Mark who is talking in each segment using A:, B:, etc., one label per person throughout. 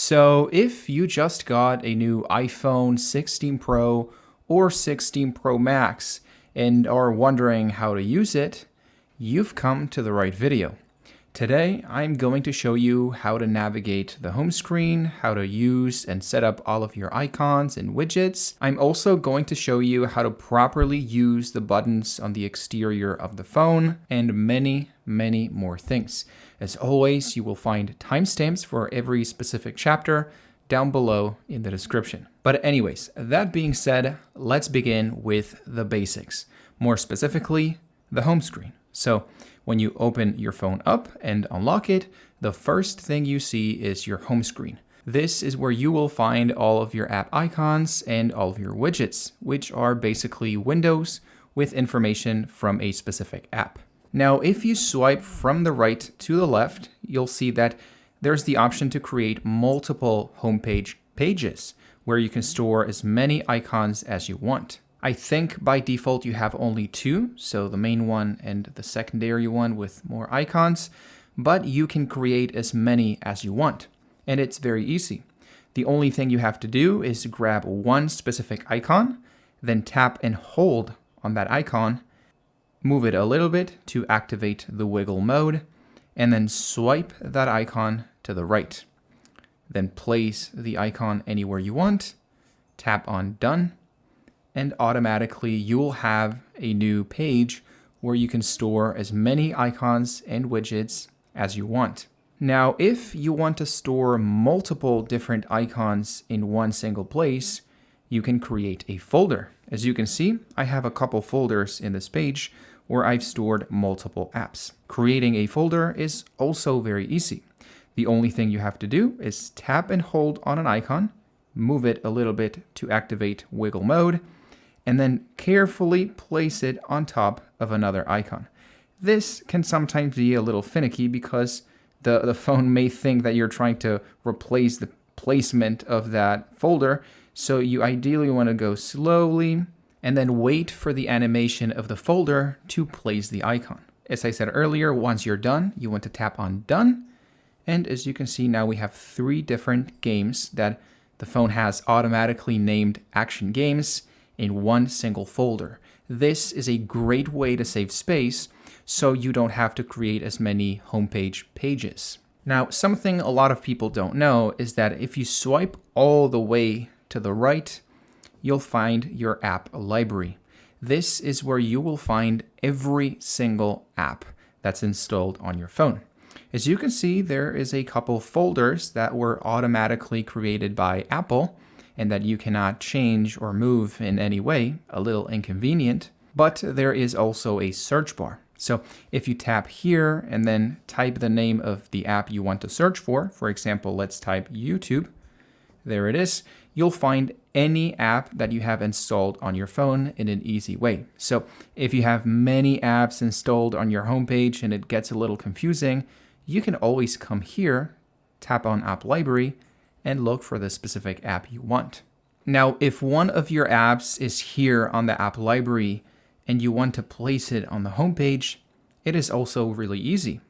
A: So if you just got a new iPhone 16 Pro or 16 Pro Max and are wondering how to use it, you've come to the right video. Today, I'm going to show you how to navigate the home screen, how to use and set up all of your icons and widgets. I'm also going to show you how to properly use the buttons on the exterior of the phone and many more things. As always, you will find timestamps for every specific chapter down below in the description. But anyways, that being said, let's begin with the basics. More specifically, the home screen. So when you open your phone up and unlock it, the first thing you see is your home screen. This is where you will find all of your app icons and all of your widgets, which are basically windows with information from a specific app. Now, if you swipe from the right to the left, you'll see that there's the option to create multiple homepage pages where you can store as many icons as you want. I think by default you have only two, so the main one and the secondary one with more icons, but you can create as many as you want, and it's very easy. The only thing you have to do is grab one specific icon, then tap and hold on that icon, move it a little bit to activate the wiggle mode, and then swipe that icon to the right. Then place the icon anywhere you want, tap on done, and automatically you'll have a new page where you can store as many icons and widgets as you want. Now, if you want to store multiple different icons in one single place, you can create a folder. As you can see, I have a couple folders in this page where I've stored multiple apps. Creating a folder is also very easy. The only thing you have to do is tap and hold on an icon, move it a little bit to activate wiggle mode, and then carefully place it on top of another icon. This can sometimes be a little finicky because the phone may think that you're trying to replace the placement of that folder, so you ideally want to go slowly and then wait for the animation of the folder to place the icon. As I said earlier, once you're done, you want to tap on done, and as you can see now we have 3 different games that the phone has automatically named action games in one single folder. This is a great way to save space so you don't have to create as many homepage pages. Now, something a lot of people don't know is that if you swipe all the way to the right, you'll find your app library. This is where you will find every single app that's installed on your phone. As you can see, there is a couple folders that were automatically created by Apple and that you cannot change or move in any way, a little inconvenient, but there is also a search bar. So if you tap here and then type the name of the app you want to search for example, let's type YouTube, there it is, you'll find any app that you have installed on your phone in an easy way. So if you have many apps installed on your homepage and it gets a little confusing, you can always come here, tap on App Library, and look for the specific app you want. Now, if one of your apps is here on the app library and you want to place it on the homepage, it is also really easy.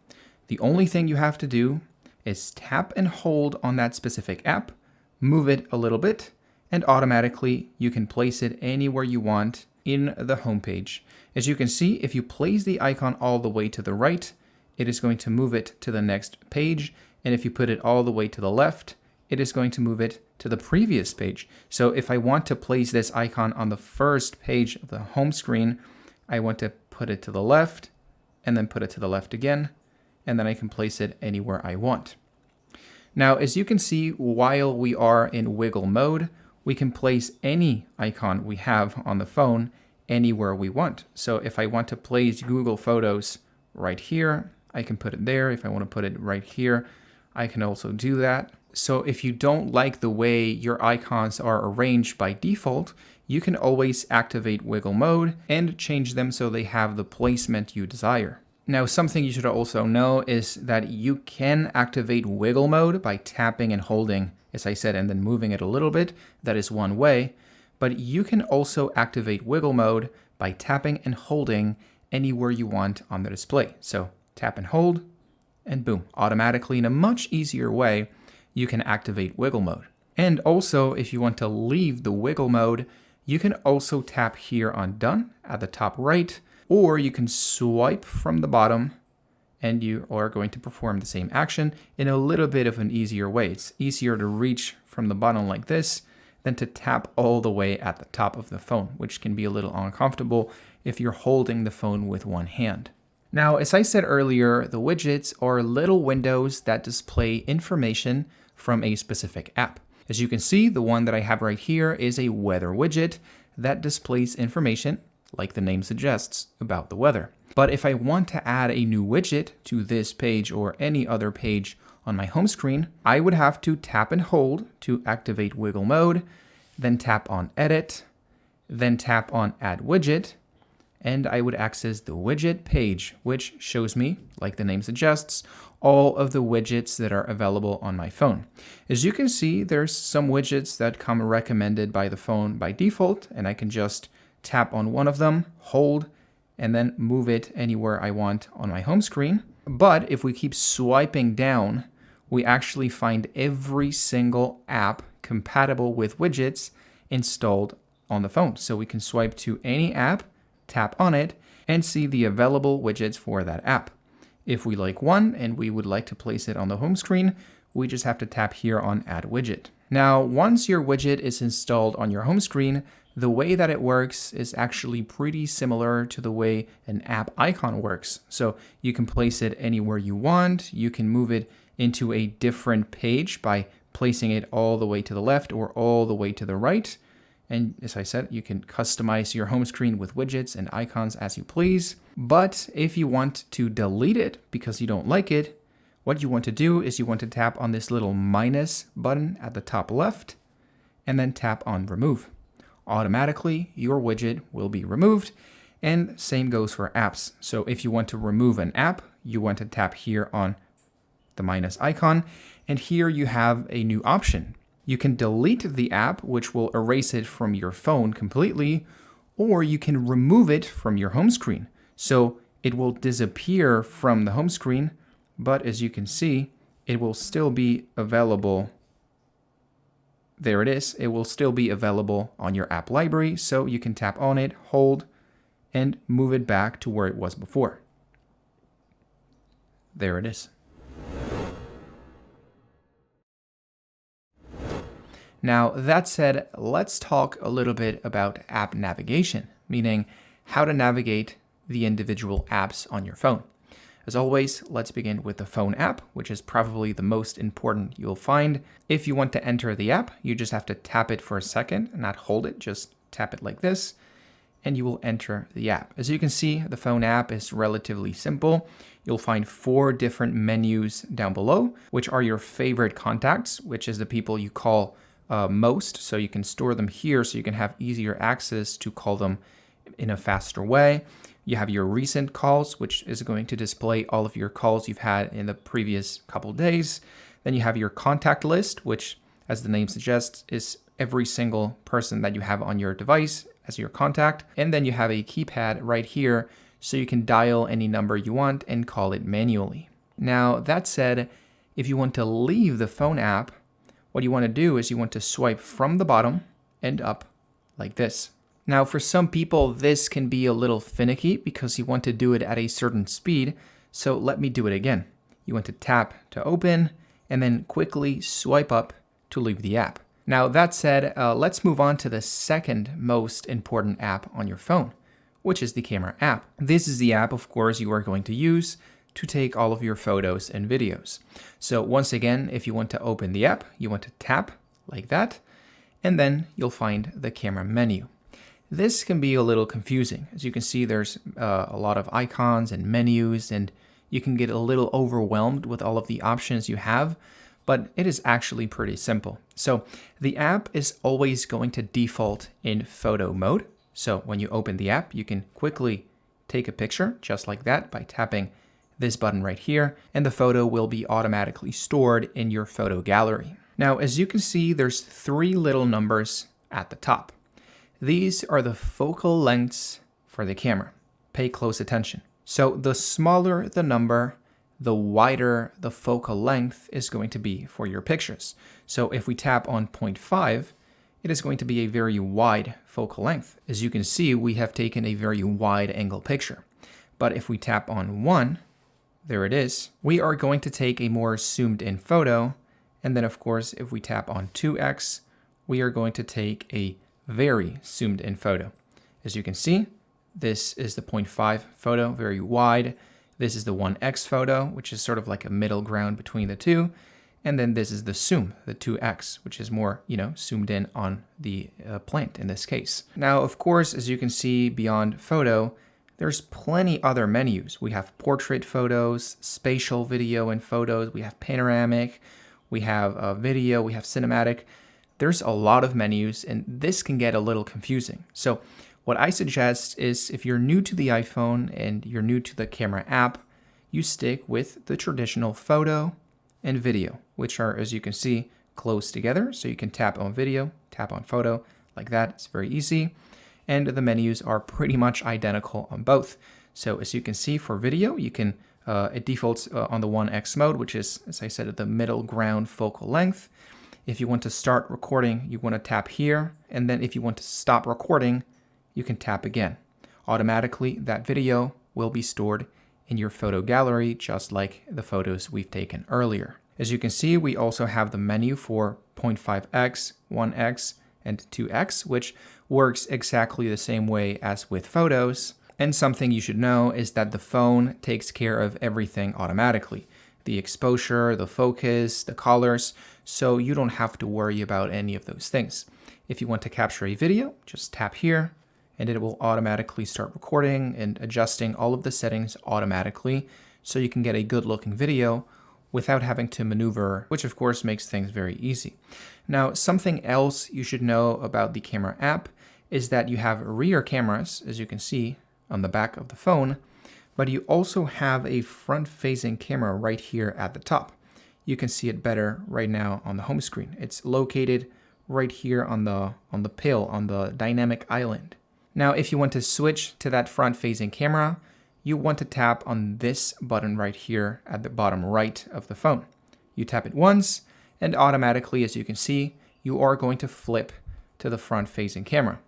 A: The only thing you have to do is tap and hold on that specific app, move it a little bit, and automatically you can place it anywhere you want in the homepage. As you can see, if you place the icon all the way to the right, it is going to move it to the next page, and if you put it all the way to the left, it is going to move it to the previous page. So if I want to place this icon on the first page of the home screen, I want to put it to the left and then put it to the left again, and then I can place it anywhere I want. Now, as you can see, while we are in wiggle mode, we can place any icon we have on the phone anywhere we want. So if I want to place Google Photos right here, I can put it there. If I want to put it right here, I can also do that. So if you don't like the way your icons are arranged by default, you can always activate wiggle mode and change them so they have the placement you desire. Now, something you should also know is that you can activate wiggle mode by tapping and holding, as I said, and then moving it a little bit. That is one way. But you can also activate wiggle mode by tapping and holding anywhere you want on the display. So tap and hold, and boom, automatically in a much easier way, you can activate wiggle mode. And also, if you want to leave the wiggle mode, you can also tap here on done at the top right, or you can swipe from the bottom and you are going to perform the same action in a little bit of an easier way. It's easier to reach from the bottom like this than to tap all the way at the top of the phone, which can be a little uncomfortable if you're holding the phone with one hand. Now, as I said earlier, the widgets are little windows that display information from a specific app. As you can see, the one that I have right here is a weather widget that displays information, like the name suggests, about the weather. But if I want to add a new widget to this page or any other page on my home screen, I would have to tap and hold to activate wiggle mode, then tap on edit, then tap on add widget, and I would access the widget page, which shows me, like the name suggests, all of the widgets that are available on my phone. As you can see, there's some widgets that come recommended by the phone by default, and I can just tap on one of them, hold, and then move it anywhere I want on my home screen. But if we keep swiping down, we actually find every single app compatible with widgets installed on the phone. So we can swipe to any app, tap on it, and see the available widgets for that app. If we like one and we would like to place it on the home screen, we just have to tap here on Add Widget. Now, once your widget is installed on your home screen, the way that it works is actually pretty similar to the way an app icon works. So you can place it anywhere you want. You can move it into a different page by placing it all the way to the left or all the way to the right. And as I said, you can customize your home screen with widgets and icons as you please. But if you want to delete it because you don't like it, what you want to do is you want to tap on this little minus button at the top left and then tap on remove. Automatically, your widget will be removed, and same goes for apps. So if you want to remove an app, you want to tap here on the minus icon, and here you have a new option. You can delete the app, which will erase it from your phone completely, or you can remove it from your home screen. So it will disappear from the home screen, but as you can see, it will still be available. There it is. It will still be available on your app library, so you can tap on it, hold, and move it back to where it was before. There it is. Now, that said, let's talk a little bit about app navigation, meaning how to navigate the individual apps on your phone. As always, let's begin with the phone app, which is probably the most important you'll find. If you want to enter the app, you just have to tap it for a second, not hold it, just tap it like this, and you will enter the app. As you can see, the phone app is relatively simple. You'll find 4 different menus down below, which are your favorite contacts, which is the people you call most, so you can store them here so you can have easier access to call them in a faster way. You have your recent calls, which is going to display all of your calls you've had in the previous couple of days. Then you have your contact list, which, as the name suggests, is every single person that you have on your device as your contact. And then you have a keypad right here, so you can dial any number you want and call it manually. Now, that said, if you want to leave the phone app, what you want to do is you want to swipe from the bottom and up like this. Now, for some people, this can be a little finicky because you want to do it at a certain speed. So let me do it again. You want to tap to open and then quickly swipe up to leave the app. Now, that said, let's move on to the second most important app on your phone, which is the camera app. This is the app, of course, you are going to use to take all of your photos and videos. So once again, if you want to open the app, you want to tap like that, and then you'll find the camera menu. This can be a little confusing. As you can see, there's a lot of icons and menus, and you can get a little overwhelmed with all of the options you have, but it is actually pretty simple. So the app is always going to default in photo mode. So when you open the app, you can quickly take a picture just like that by tapping this button right here, and the photo will be automatically stored in your photo gallery. Now, as you can see, there's 3 little numbers at the top. These are the focal lengths for the camera. Pay close attention. So the smaller the number, the wider the focal length is going to be for your pictures. So if we tap on 0.5, it is going to be a very wide focal length. As you can see, we have taken a very wide angle picture. But if we tap on 1, there it is, we are going to take a more zoomed in photo. And then of course, if we tap on 2x, we are going to take a very zoomed in photo. As you can see, this is the 0.5 photo, very wide. This is the 1x photo, which is sort of like a middle ground between the two. And then this is the zoom, the 2x, which is more, zoomed in on the plant in this case. Now, of course, as you can see beyond photo, there's plenty other menus. We have portrait photos, spatial video and photos. We have panoramic, we have video, we have cinematic. There's a lot of menus, and this can get a little confusing. So what I suggest is if you're new to the iPhone and you're new to the camera app, you stick with the traditional photo and video, which are, as you can see, close together. So you can tap on video, tap on photo, like that. It's very easy. And the menus are pretty much identical on both. So as you can see for video, you can, it defaults on the 1x mode, which is, as I said, at the middle ground focal length. If you want to start recording, you want to tap here. And then if you want to stop recording, you can tap again. Automatically, that video will be stored in your photo gallery, just like the photos we've taken earlier. As you can see, we also have the menu for 0.5x, 1x, and 2x, which works exactly the same way as with photos. And something you should know is that the phone takes care of everything automatically. The exposure, the focus, the colors, so you don't have to worry about any of those things. If you want to capture a video, just tap here, and it will automatically start recording and adjusting all of the settings automatically so you can get a good looking video without having to maneuver, which of course makes things very easy. Now, something else you should know about the camera app is that you have rear cameras, as you can see on the back of the phone, but you also have a front-facing camera right here at the top. You can see it better right now on the home screen. It's located right here on the pill, on the dynamic island. Now, if you want to switch to that front-facing camera, you want to tap on this button right here at the bottom right of the phone. You tap it once, and automatically, as you can see, you are going to flip to the front-facing camera.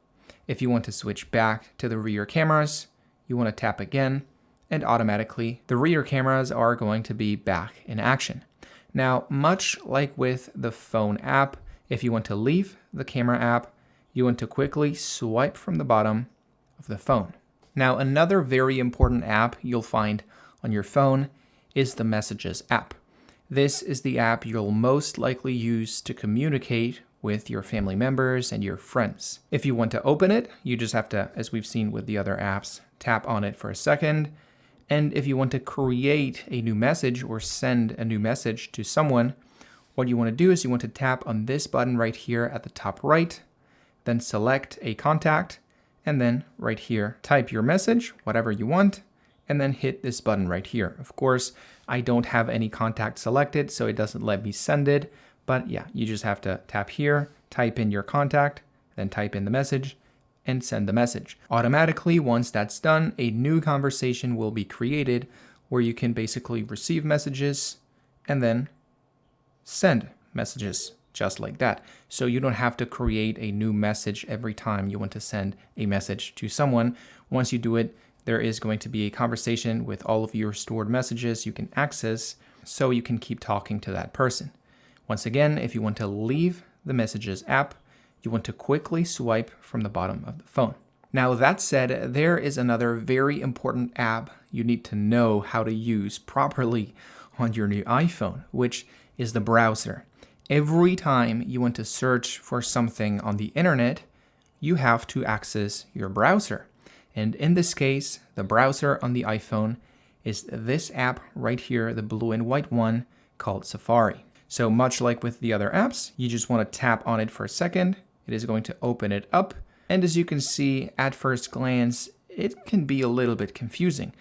A: If you want to switch back to the rear cameras, you want to tap again, and automatically, the rear cameras are going to be back in action. Now, much like with the phone app, if you want to leave the camera app, you want to quickly swipe from the bottom of the phone. Now, another very important app you'll find on your phone is the Messages app. This is the app you'll most likely use to communicate with your family members and your friends. If you want to open it, you just have to, as we've seen with the other apps, tap on it for a second. And if you want to create a new message or send a new message to someone, what you want to do is you want to tap on this button right here at the top right, then select a contact, and then right here, type your message, whatever you want, and then hit this button right here. Of course, I don't have any contact selected, so it doesn't let me send it, but yeah, you just have to tap here, type in your contact, then type in the message, and send the message. Automatically, once that's done, a new conversation will be created where you can basically receive messages and then send messages just like that. So you don't have to create a new message every time you want to send a message to someone. Once you do it, there is going to be a conversation with all of your stored messages you can access so you can keep talking to that person. Once again, if you want to leave the Messages app, you want to quickly swipe from the bottom of the phone. Now, that said, there is another very important app you need to know how to use properly on your new iPhone, which is the browser. Every time you want to search for something on the internet, you have to access your browser. And in this case, the browser on the iPhone is this app right here, the blue and white one called Safari. So much like with the other apps, you just want to tap on it for a second. It is going to open it up. And as you can see, at first glance, it can be a little bit confusing.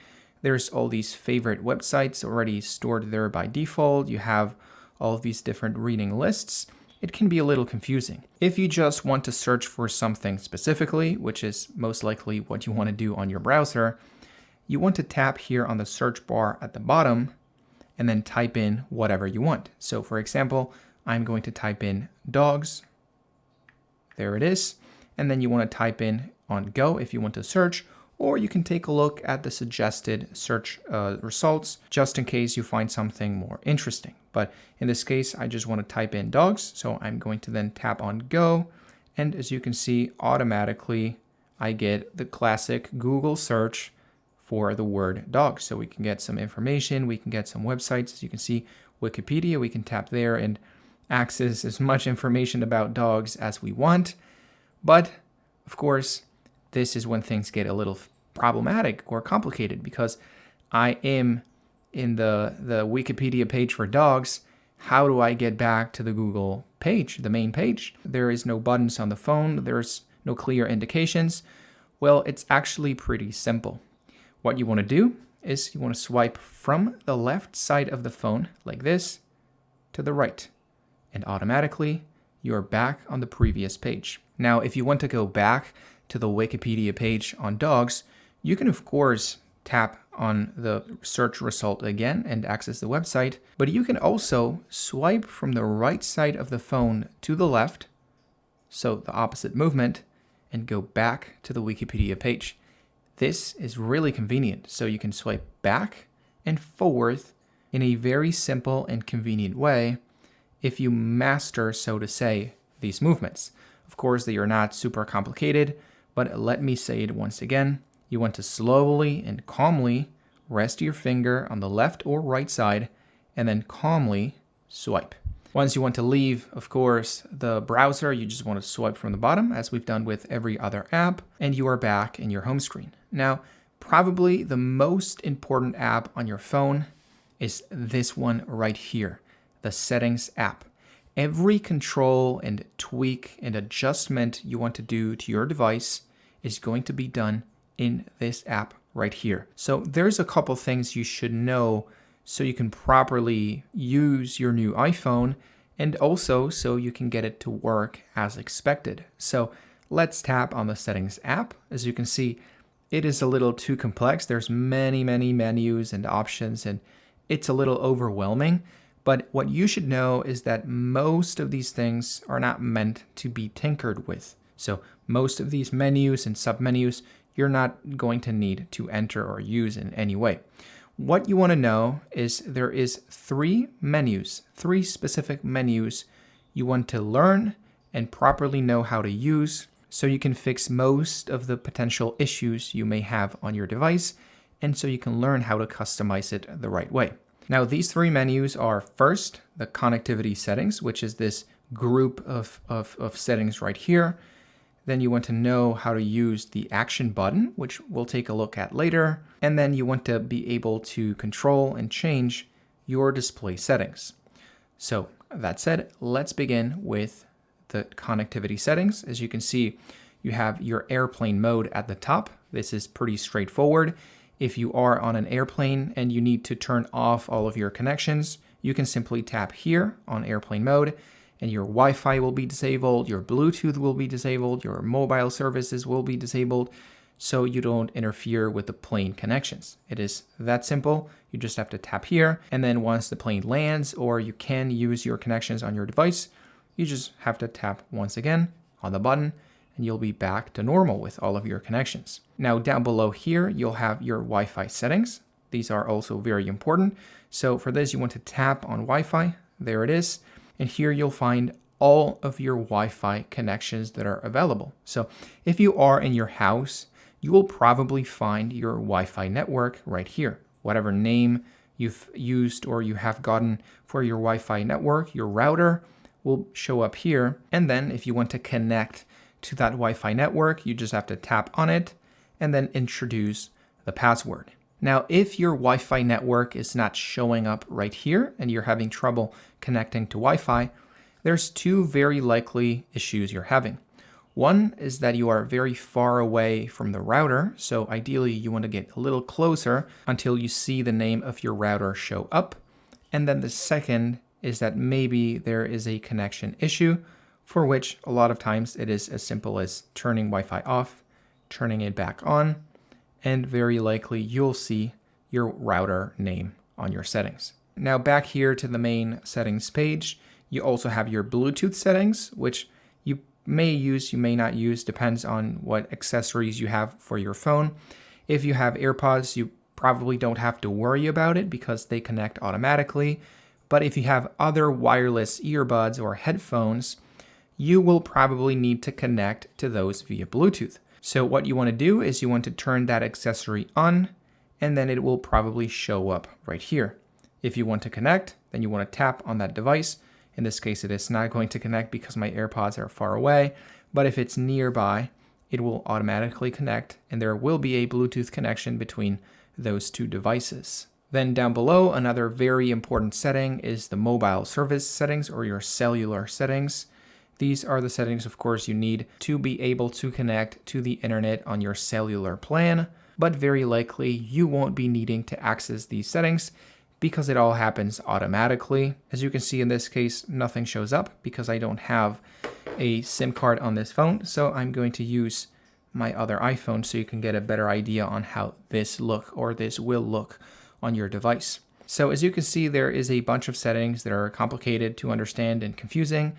A: There's all these favorite websites already stored there by default. You have all of these different reading lists. It can be a little confusing. If you just want to search for something specifically, which is most likely what you want to do on your browser, you want to tap here on the search bar at the bottom, and then type in whatever you want. So for example, I'm going to type in dogs. There it is. And then you want to type in on Go if you want to search, or you can take a look at the suggested search results just in case you find something more interesting. But in this case, I just want to type in dogs. So I'm going to then tap on Go. And as you can see, automatically I get the classic Google search for the word dog. So we can get some information, we can get some websites. As you can see, Wikipedia, we can tap there and access as much information about dogs as we want. But of course, this is when things get a little problematic or complicated, because I am in the Wikipedia page for dogs. How do I get back to the Google page, the main page? There is no buttons on the phone. There's no clear indications. Well, it's actually pretty simple. What you want to do is you want to swipe from the left side of the phone like this to the right, and automatically you're back on the previous page. Now, if you want to go back to the Wikipedia page on dogs, you can of course tap on the search result again and access the website, but you can also swipe from the right side of the phone to the left, so the opposite movement, and go back to the Wikipedia page. This is really convenient, so you can swipe back and forward in a very simple and convenient way if you master, so to say, these movements. Of course, they are not super complicated, but let me say it once again. You want to slowly and calmly rest your finger on the left or right side and then calmly swipe. Once you want to leave, of course, the browser, you just want to swipe from the bottom, as we've done with every other app, and you are back in your home screen. Now, probably the most important app on your phone is this one right here, the Settings app. Every control and tweak and adjustment you want to do to your device is going to be done in this app right here. So there's a couple things you should know so you can properly use your new iPhone, and also so you can get it to work as expected. So let's tap on the Settings app. As you can see, it is a little too complex. There's many menus and options, and it's a little overwhelming. But what you should know is that most of these things are not meant to be tinkered with. So most of these menus and submenus, you're not going to need to enter or use in any way. What you want to know is there is three specific menus you want to learn and properly know how to use, so you can fix most of the potential issues you may have on your device, and so you can learn how to customize it the right way. Now, these three menus are first, the connectivity settings, which is this group of settings right here. Then you want to know how to use the action button, which we'll take a look at later. And then you want to be able to control and change your display settings. So that said, let's begin with the connectivity settings. As you can see, you have your airplane mode at the top. This is pretty straightforward. If you are on an airplane and you need to turn off all of your connections, you can simply tap here on airplane mode, and your Wi-Fi will be disabled, your Bluetooth will be disabled, your mobile services will be disabled, so you don't interfere with the plane connections. It is that simple. You just have to tap here, and then once the plane lands, or you can use your connections on your device, you just have to tap once again on the button, and you'll be back to normal with all of your connections. Now, down below here, you'll have your Wi-Fi settings. These are also very important. So for this, you want to tap on Wi-Fi. There it is. And here you'll find all of your Wi-Fi connections that are available. So if you are in your house, you will probably find your Wi-Fi network right here. Whatever name you've used or you have gotten for your Wi-Fi network, your router will show up here. And then if you want to connect to that Wi-Fi network, you just have to tap on it and then introduce the password. Now, if your Wi-Fi network is not showing up right here and you're having trouble connecting to Wi-Fi, there's two very likely issues you're having. One is that you are very far away from the router, so ideally you want to get a little closer until you see the name of your router show up. And then the second is that maybe there is a connection issue, for which a lot of times it is as simple as turning Wi-Fi off, turning it back on, and very likely you'll see your router name on your settings. Now back here to the main settings page, you also have your Bluetooth settings, which you may use, you may not use, depends on what accessories you have for your phone. If you have AirPods, you probably don't have to worry about it because they connect automatically. But if you have other wireless earbuds or headphones, you will probably need to connect to those via Bluetooth. So what you want to do is you want to turn that accessory on, and then it will probably show up right here. If you want to connect, then you want to tap on that device. In this case, it is not going to connect because my AirPods are far away, but if it's nearby, it will automatically connect, and there will be a Bluetooth connection between those two devices. Then down below, another very important setting is the mobile service settings or your cellular settings. These are the settings, of course, you need to be able to connect to the internet on your cellular plan, but very likely you won't be needing to access these settings because it all happens automatically. As you can see in this case, nothing shows up because I don't have a SIM card on this phone, so I'm going to use my other iPhone so you can get a better idea on how this will look on your device. So as you can see, there is a bunch of settings that are complicated to understand and confusing.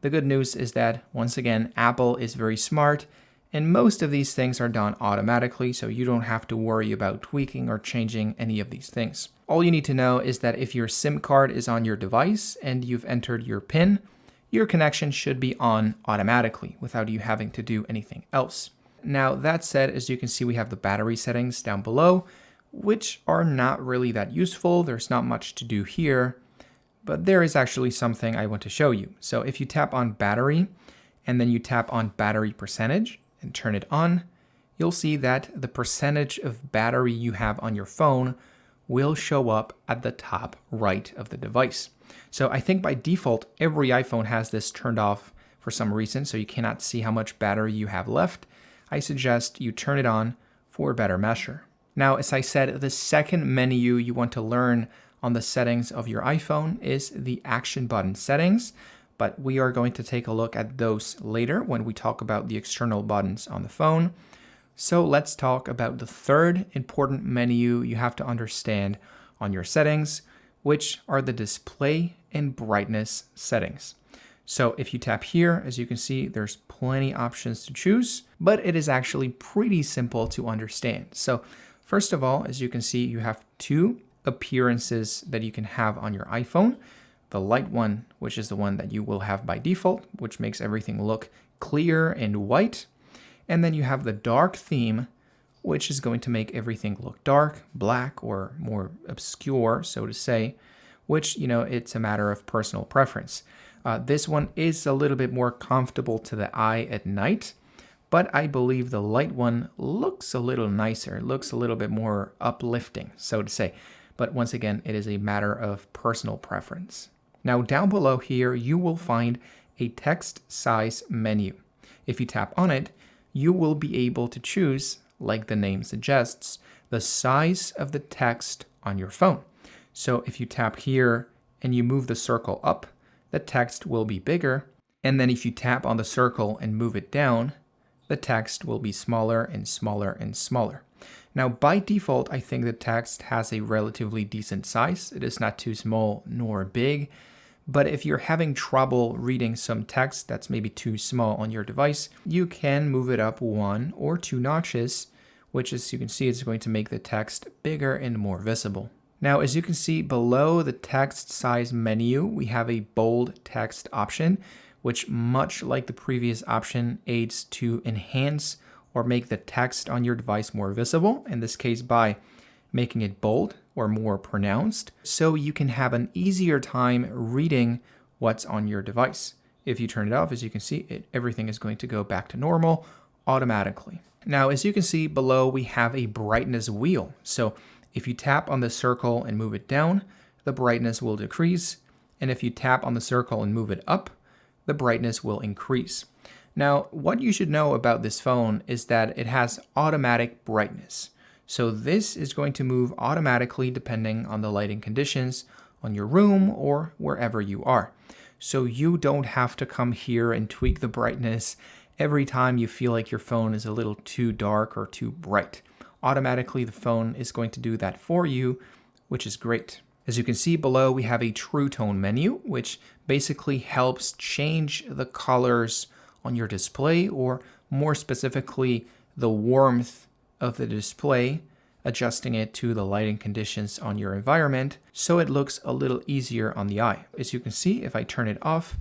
A: The good news is that, once again, Apple is very smart, and most of these things are done automatically, so you don't have to worry about tweaking or changing any of these things. All you need to know is that if your SIM card is on your device and you've entered your PIN, your connection should be on automatically without you having to do anything else. Now, that said, as you can see, we have the battery settings down below, which are not really that useful. There's not much to do here, but there is actually something I want to show you. So if you tap on battery and then you tap on battery percentage and turn it on, you'll see that the percentage of battery you have on your phone will show up at the top right of the device. So I think by default, every iPhone has this turned off for some reason, so you cannot see how much battery you have left. I suggest you turn it on for a better measure. Now, as I said, the second menu you want to learn on the settings of your iPhone is the action button settings, but we are going to take a look at those later when we talk about the external buttons on the phone. So let's talk about the third important menu you have to understand on your settings, which are the display and brightness settings. So if you tap here, as you can see, there's plenty options to choose, but it is actually pretty simple to understand. So first of all, as you can see, you have two appearances that you can have on your iPhone. The light one, which is the one that you will have by default, which makes everything look clear and white. And then you have the dark theme, which is going to make everything look dark, black, or more obscure, so to say, which, it's a matter of personal preference. This one is a little bit more comfortable to the eye at night, but I believe the light one looks a little nicer, looks a little bit more uplifting, so to say. But once again, it is a matter of personal preference. Now down below here, you will find a text size menu. If you tap on it, you will be able to choose, like the name suggests, the size of the text on your phone. So if you tap here and you move the circle up, the text will be bigger. And then if you tap on the circle and move it down, the text will be smaller and smaller and smaller. Now, by default, I think the text has a relatively decent size. It is not too small nor big. But if you're having trouble reading some text that's maybe too small on your device, you can move it up 1 or 2 notches, which, as you can see, is going to make the text bigger and more visible. Now, as you can see below the text size menu, we have a bold text option, which, much like the previous option, aids to enhance or make the text on your device more visible, in this case by making it bold or more pronounced, so you can have an easier time reading what's on your device. If you turn it off, as you can see, everything is going to go back to normal automatically. Now, as you can see below, we have a brightness wheel. So if you tap on the circle and move it down, the brightness will decrease. And if you tap on the circle and move it up, the brightness will increase. Now, what you should know about this phone is that it has automatic brightness. So this is going to move automatically depending on the lighting conditions on your room or wherever you are. So you don't have to come here and tweak the brightness every time you feel like your phone is a little too dark or too bright. Automatically, the phone is going to do that for you, which is great. As you can see below, we have a True Tone menu, which basically helps change the colors on your display, or more specifically, the warmth of the display, adjusting it to the lighting conditions on your environment so it looks a little easier on the eye. As you can see, if I turn it off,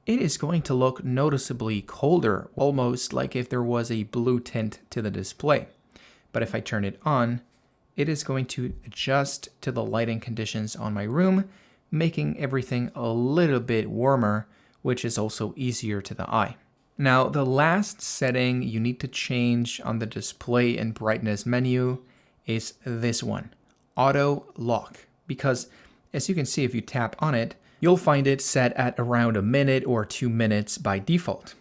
A: it is going to look noticeably colder, almost like if there was a blue tint to the display. But if I turn it on, it is going to adjust to the lighting conditions on my room, making everything a little bit warmer, which is also easier to the eye. Now, the last setting you need to change on the display and brightness menu is this one, auto lock, because as you can see, if you tap on it, you'll find it set at around a minute or 2 minutes by default.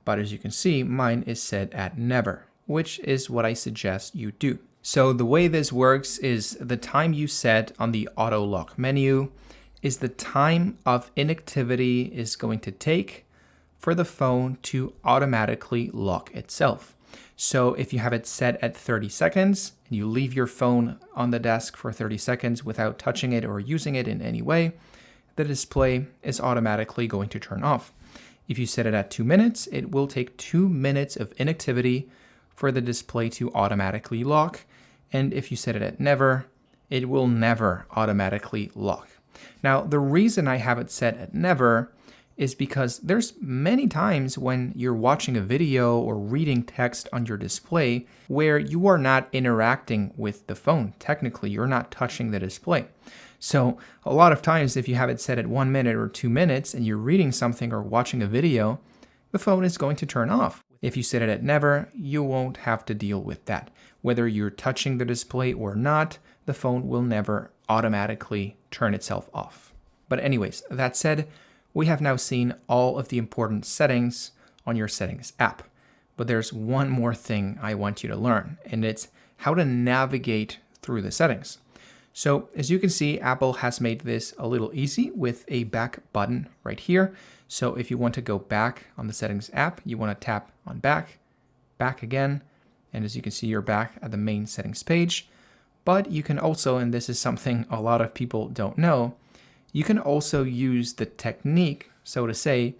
A: But as you can see, mine is set at never, which is what I suggest you do. So the way this works is the time you set on the auto lock menu is the time of inactivity is going to take for the phone to automatically lock itself. So if you have it set at 30 seconds and you leave your phone on the desk for 30 seconds without touching it or using it in any way, the display is automatically going to turn off. If you set it at 2 minutes, it will take 2 minutes of inactivity for the display to automatically lock. And if you set it at never, it will never automatically lock. Now, the reason I have it set at never is because there's many times when you're watching a video or reading text on your display where you are not interacting with the phone. Technically, you're not touching the display. So a lot of times, if you have it set at 1 minute or 2 minutes and you're reading something or watching a video, the phone is going to turn off. If you set it at never, you won't have to deal with that. Whether you're touching the display or not, the phone will never automatically turn itself off. But anyways, that said, we have now seen all of the important settings on your settings app. But there's one more thing I want you to learn, and it's how to navigate through the settings. So as you can see, Apple has made this a little easy with a back button right here. So if you want to go back on the settings app, you want to tap on back, back again. And as you can see, you're back at the main settings page. But you can also, and this is something a lot of people don't know, you can also use the technique, so to say,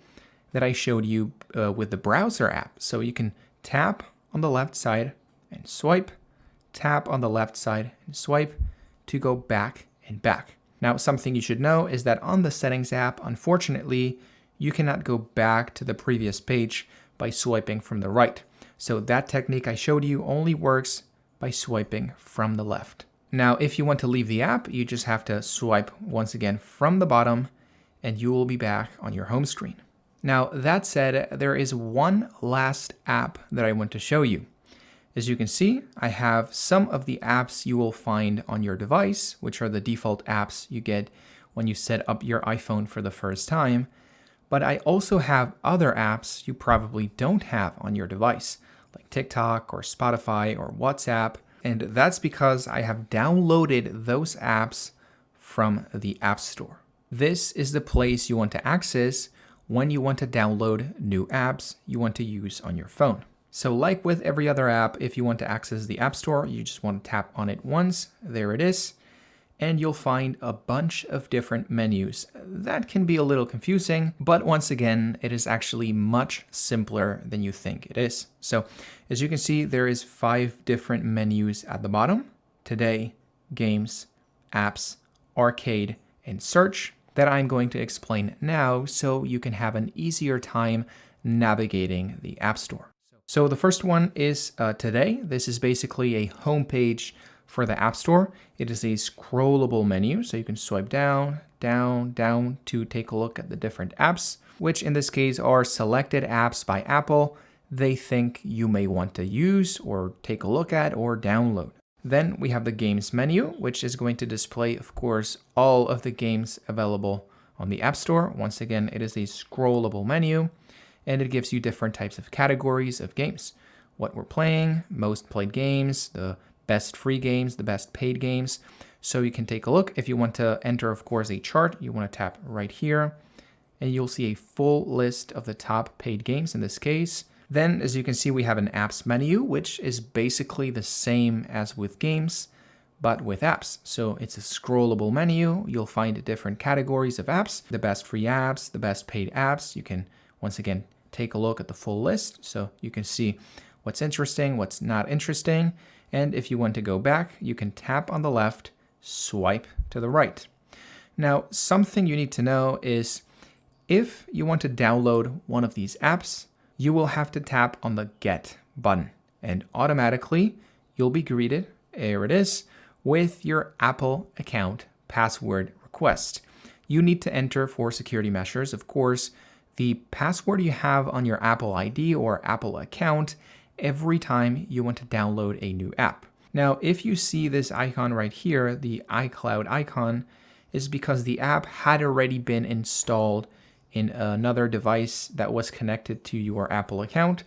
A: that I showed you with the browser app. So you can tap on the left side and swipe, tap on the left side and swipe to go back and back. Now, something you should know is that on the settings app, unfortunately, you cannot go back to the previous page by swiping from the right. So that technique I showed you only works by swiping from the left. Now, if you want to leave the app, you just have to swipe once again from the bottom and you will be back on your home screen. Now, that said, there is one last app that I want to show you. As you can see, I have some of the apps you will find on your device, which are the default apps you get when you set up your iPhone for the first time. But I also have other apps you probably don't have on your device, like TikTok or Spotify or WhatsApp. And that's because I have downloaded those apps from the App Store. This is the place you want to access when you want to download new apps you want to use on your phone. So like with every other app, if you want to access the App Store, you just want to tap on it once. There it is. And you'll find a bunch of different menus. That can be a little confusing, but once again, it is actually much simpler than you think it is. So as you can see, there is 5 different menus at the bottom: Today, Games, Apps, Arcade, and Search, that I'm going to explain now so you can have an easier time navigating the App Store. So the first one is Today. This is basically a homepage for the App Store. It is a scrollable menu, so you can swipe down, down, down to take a look at the different apps, which in this case are selected apps by Apple they think you may want to use or take a look at or download. Then we have the Games menu, which is going to display, of course, all of the games available on the App Store. Once again, it is a scrollable menu, and it gives you different types of categories of games. What we're playing, most played games, the best free games, the best paid games. So you can take a look. If you want to enter, of course, a chart, you want to tap right here, and you'll see a full list of the top paid games in this case. Then, as you can see, we have an apps menu, which is basically the same as with games, but with apps. So it's a scrollable menu. You'll find different categories of apps, the best free apps, the best paid apps. You can, once again, take a look at the full list so you can see what's interesting, what's not interesting. And if you want to go back, you can tap on the left, swipe to the right. Now, something you need to know is if you want to download one of these apps, you will have to tap on the Get button, and automatically you'll be greeted, here it is, with your Apple account password request. You need to enter for security measures, of course, the password you have on your Apple ID or Apple account every time you want to download a new app. Now, if you see this icon right here, the iCloud icon, is because the app had already been installed in another device that was connected to your Apple account.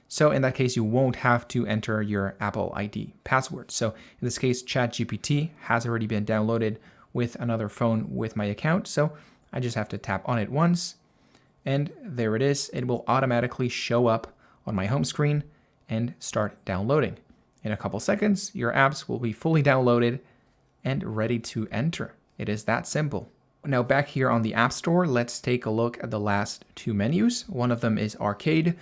A: So in that case, you won't have to enter your Apple ID password. So in this case, ChatGPT has already been downloaded with another phone with my account. So I just have to tap on it once, and there it is. It will automatically show up on my home screen and start downloading. In a couple seconds, your apps will be fully downloaded and ready to enter. It is that simple. Now back here on the App Store, let's take a look at the last two menus. One of them is Arcade,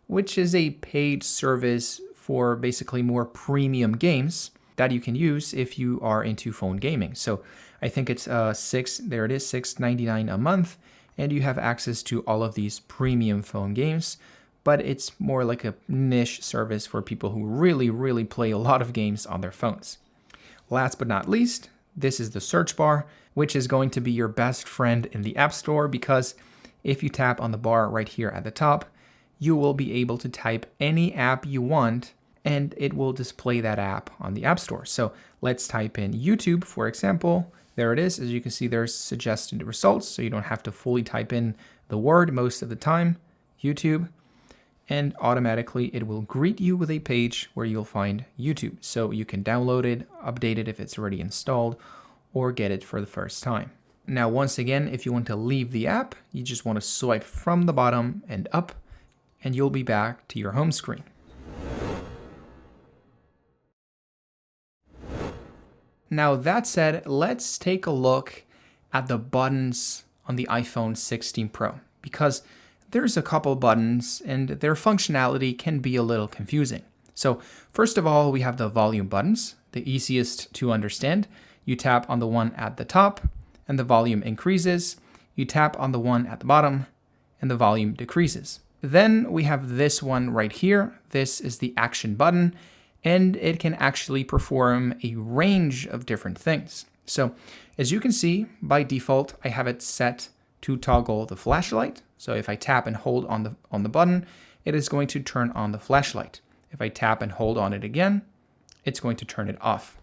A: which is a paid service for basically more premium games that you can use if you are into phone gaming. So I think it's $6.99 a month, and you have access to all of these premium phone games. But it's more like a niche service for people who really play a lot of games on their phones. Last but not least, this is the search bar, which is going to be your best friend in the App Store, because if you tap on the bar right here at the top, you will be able to type any app you want and it will display that app on the App Store. So let's type in YouTube, for example. There it is. As you can see, there's suggested results, so you don't have to fully type in the word most of the time, YouTube. And automatically it will greet you with a page where you'll find YouTube. So you can download it, update it if it's already installed, or get it for the first time. Now, once again, if you want to leave the app, you just want to swipe from the bottom and up, and you'll be back to your home screen. Now, that said, let's take a look at the buttons on the iPhone 16 Pro, because there's a couple buttons and their functionality can be a little confusing. So first of all, we have the volume buttons, the easiest to understand. You tap on the one at the top and the volume increases. You tap on the one at the bottom and the volume decreases. Then we have this one right here. This is the action button, and it can actually perform a range of different things. So as you can see, by default, I have it set to toggle the flashlight. So if I tap and hold on the button, it is going to turn on the flashlight. If I tap and hold on it again, it's going to turn it off.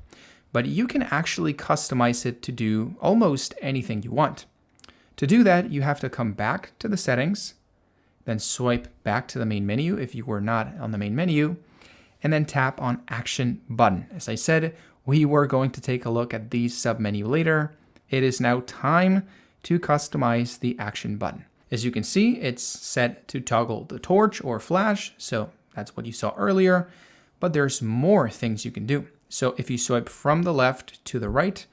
A: But you can actually customize it to do almost anything you want. To do that, you have to come back to the settings, then swipe back to the main menu if you were not on the main menu, and then tap on Action button. As I said, we were going to take a look at these submenu later. It is now time to customize the Action button. As you can see, it's set to toggle the torch or flash, so that's what you saw earlier, but there's more things you can do. So if you swipe from the left to the right,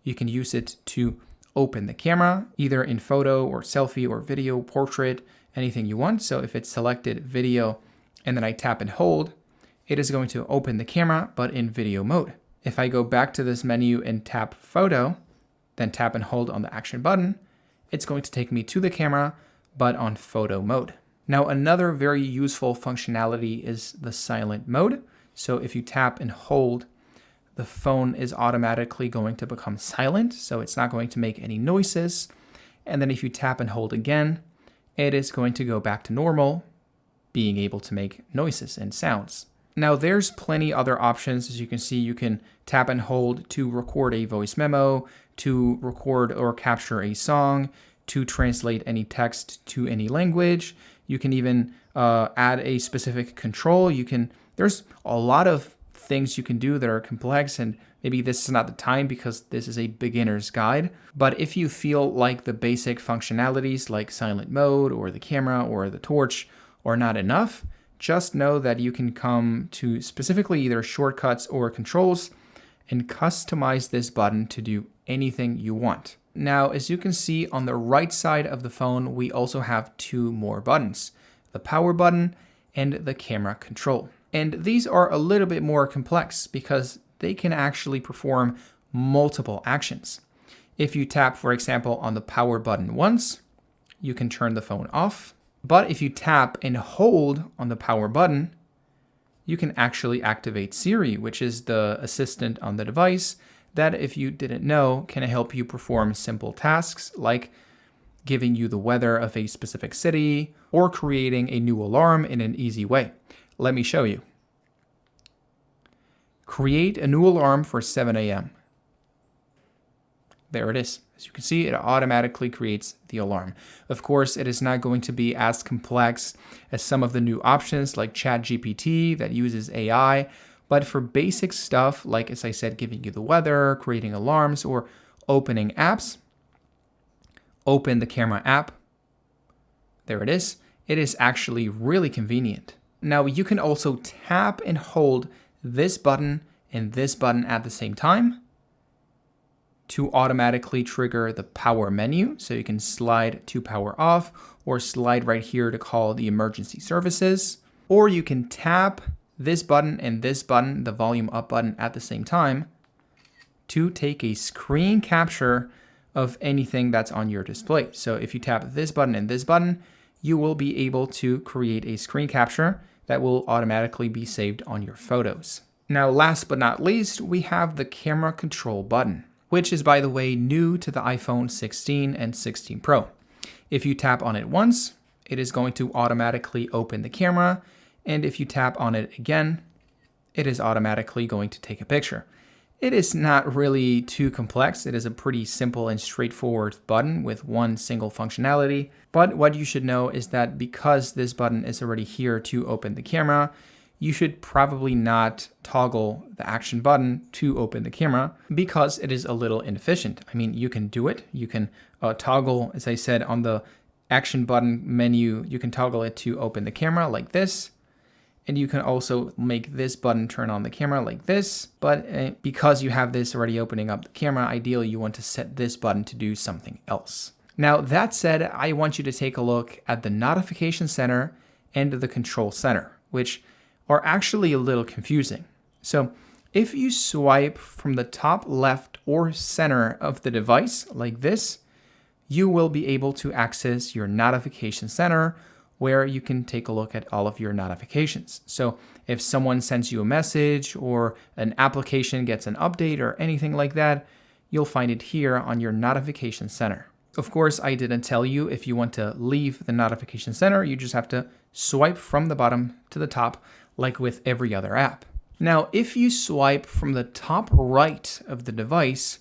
A: you can use it to open the camera, either in photo or selfie or video, portrait, anything you want. So if it's selected video and then I tap and hold, it is going to open the camera, but in video mode. If I go back to this menu and tap photo, then tap and hold on the Action button, it's going to take me to the camera, but on photo mode. Now, another very useful functionality is the silent mode. So if you tap and hold, the phone is automatically going to become silent, so it's not going to make any noises. And then if you tap and hold again, it is going to go back to normal, being able to make noises and sounds. Now, there's plenty other options. As you can see, you can tap and hold to record a voice memo, to record or capture a song, to translate any text to any language. You can even add a specific control. There's a lot of things you can do that are complex, and maybe this is not the time because this is a beginner's guide. But if you feel like the basic functionalities like silent mode or the camera or the torch are not enough, just know that you can come to specifically either shortcuts or controls and customize this button to do anything you want. Now, as you can see on the right side of the phone, we also have two more buttons, the power button and the camera control. And these are a little bit more complex because they can actually perform multiple actions. If you tap, for example, on the power button once, you can turn the phone off. But if you tap and hold on the power button, you can actually activate Siri, which is the assistant on the device that, if you didn't know, can help you perform simple tasks like giving you the weather of a specific city or creating a new alarm in an easy way. Let me show you. Create a new alarm for 7 a.m. There it is. As you can see, it automatically creates the alarm. Of course, it is not going to be as complex as some of the new options like ChatGPT that uses AI, but for basic stuff, like, as I said, giving you the weather, creating alarms, or opening apps, open the camera app. There it is. It is actually really convenient. Now, you can also tap and hold this button and this button at the same time to automatically trigger the power menu. So you can slide to power off or slide right here to call the emergency services. Or you can tap this button and this button, the volume up button, at the same time to take a screen capture of anything that's on your display. So if you tap this button and this button, you will be able to create a screen capture that will automatically be saved on your photos. Now, last but not least, we have the camera control button, which is, by the way, new to the iPhone 16 and 16 Pro. If you tap on it once, it is going to automatically open the camera. And if you tap on it again, it is automatically going to take a picture. It is not really too complex. It is a pretty simple and straightforward button with one single functionality. But what you should know is that because this button is already here to open the camera, you should probably not toggle the action button to open the camera because it is a little inefficient. I mean, you can do it. You can toggle, as I said, on the action button menu, you can toggle it to open the camera like this. And you can also make this button turn on the camera like this. But because you have this already opening up the camera, ideally you want to set this button to do something else. Now, that said, I want you to take a look at the notification center and the control center, which are actually a little confusing. So if you swipe from the top left or center of the device like this, you will be able to access your notification center, where you can take a look at all of your notifications. So if someone sends you a message or an application gets an update or anything like that, you'll find it here on your notification center. Of course, I didn't tell you if you want to leave the notification center, you just have to swipe from the bottom to the top, like with every other app. Now, if you swipe from the top right of the device,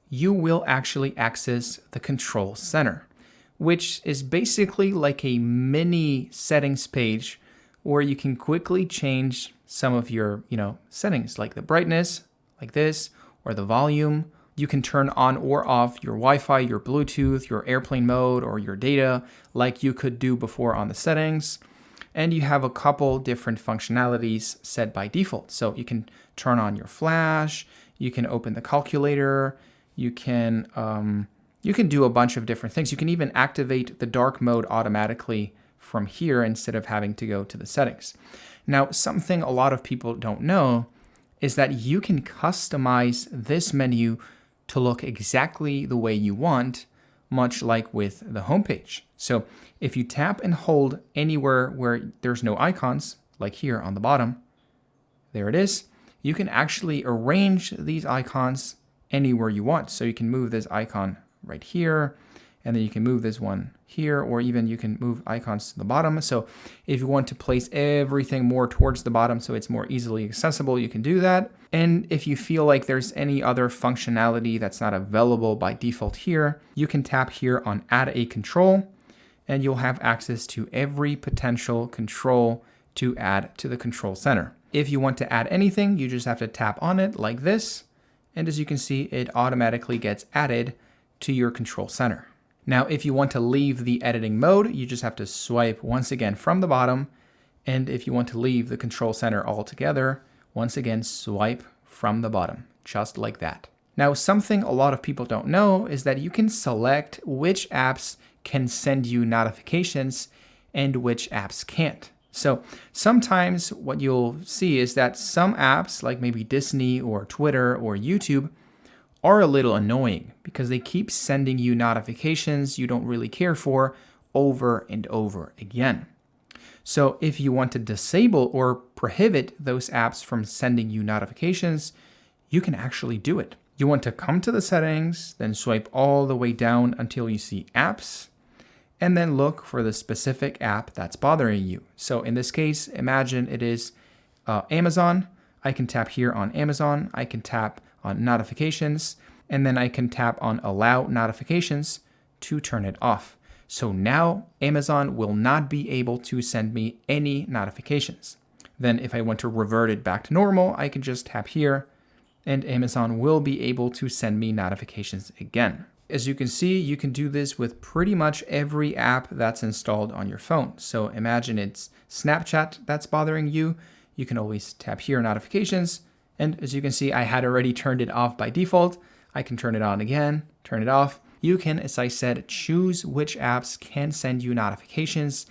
A: you will actually access the control center, which is basically like a mini settings page where you can quickly change some of your, settings like the brightness, like this, or the volume. You can turn on or off your Wi-Fi, your Bluetooth, your airplane mode, or your data like you could do before on the settings. And you have a couple different functionalities set by default. So you can turn on your flash, you can open the calculator, you can do a bunch of different things. You can even activate the dark mode automatically from here instead of having to go to the settings. Now, something a lot of people don't know is that you can customize this menu to look exactly the way you want, much like with the homepage. So if you tap and hold anywhere where there's no icons, like here on the bottom, there it is, you can actually arrange these icons anywhere you want. So you can move this icon right here, and then you can move this one here, or even you can move icons to the bottom. So if you want to place everything more towards the bottom so it's more easily accessible, you can do that. And if you feel like there's any other functionality that's not available by default here, you can tap here on Add a Control, and you'll have access to every potential control to add to the control center. If you want to add anything, you just have to tap on it like this, and as you can see, it automatically gets added to your control center. Now, if you want to leave the editing mode, you just have to swipe once again from the bottom. And if you want to leave the control center altogether, once again, swipe from the bottom. just like that. Now, something a lot of people don't know is that you can select which apps can send you notifications and which apps can't. So sometimes what you'll see is that some apps, like maybe Disney or Twitter or YouTube, are a little annoying because they keep sending you notifications you don't really care for over and over again. So if you want to disable or prohibit those apps from sending you notifications, you can actually do it. You want to come to the settings, then swipe all the way down until you see apps, and then look for the specific app that's bothering you. So in this case, imagine it is Amazon. I can tap here on Amazon. I can tap on notifications, and then I can tap on allow notifications to turn it off. So now Amazon will not be able to send me any notifications. Then if I want to revert it back to normal, I can just tap here and Amazon will be able to send me notifications again. As you can see, you can do this with pretty much every app that's installed on your phone. So imagine it's Snapchat that's bothering you. You can always tap here, notifications. And as you can see, I had already turned it off by default. I can turn it on again, turn it off. You can, as I said, choose which apps can send you notifications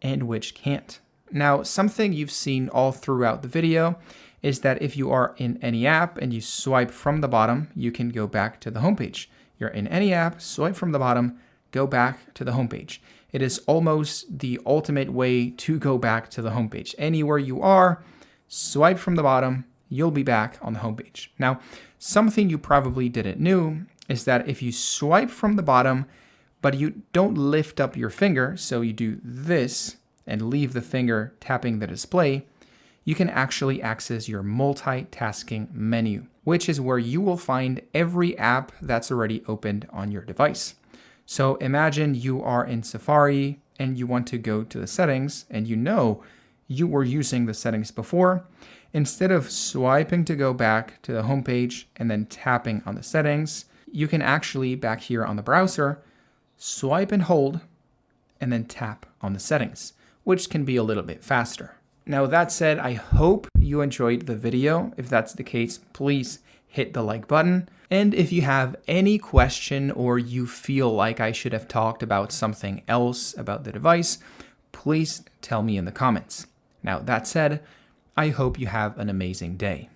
A: and which can't. Now, something you've seen all throughout the video is that if you are in any app and you swipe from the bottom, you can go back to the homepage. You're in any app, swipe from the bottom, go back to the homepage. It is almost the ultimate way to go back to the homepage. Anywhere you are, swipe from the bottom, you'll be back on the homepage. Now, something you probably didn't know is that if you swipe from the bottom, but you don't lift up your finger, so you do this and leave the finger tapping the display, you can actually access your multitasking menu, which is where you will find every app that's already opened on your device. So imagine you are in Safari and you want to go to the settings and you know you were using the settings before. Instead of swiping to go back to the homepage and then tapping on the settings, you can actually, back here on the browser, swipe and hold and then tap on the settings, which can be a little bit faster. Now that said, I hope you enjoyed the video. If that's the case, please hit the like button. And if you have any question or you feel like I should have talked about something else about the device, please tell me in the comments. Now that said, I hope you have an amazing day.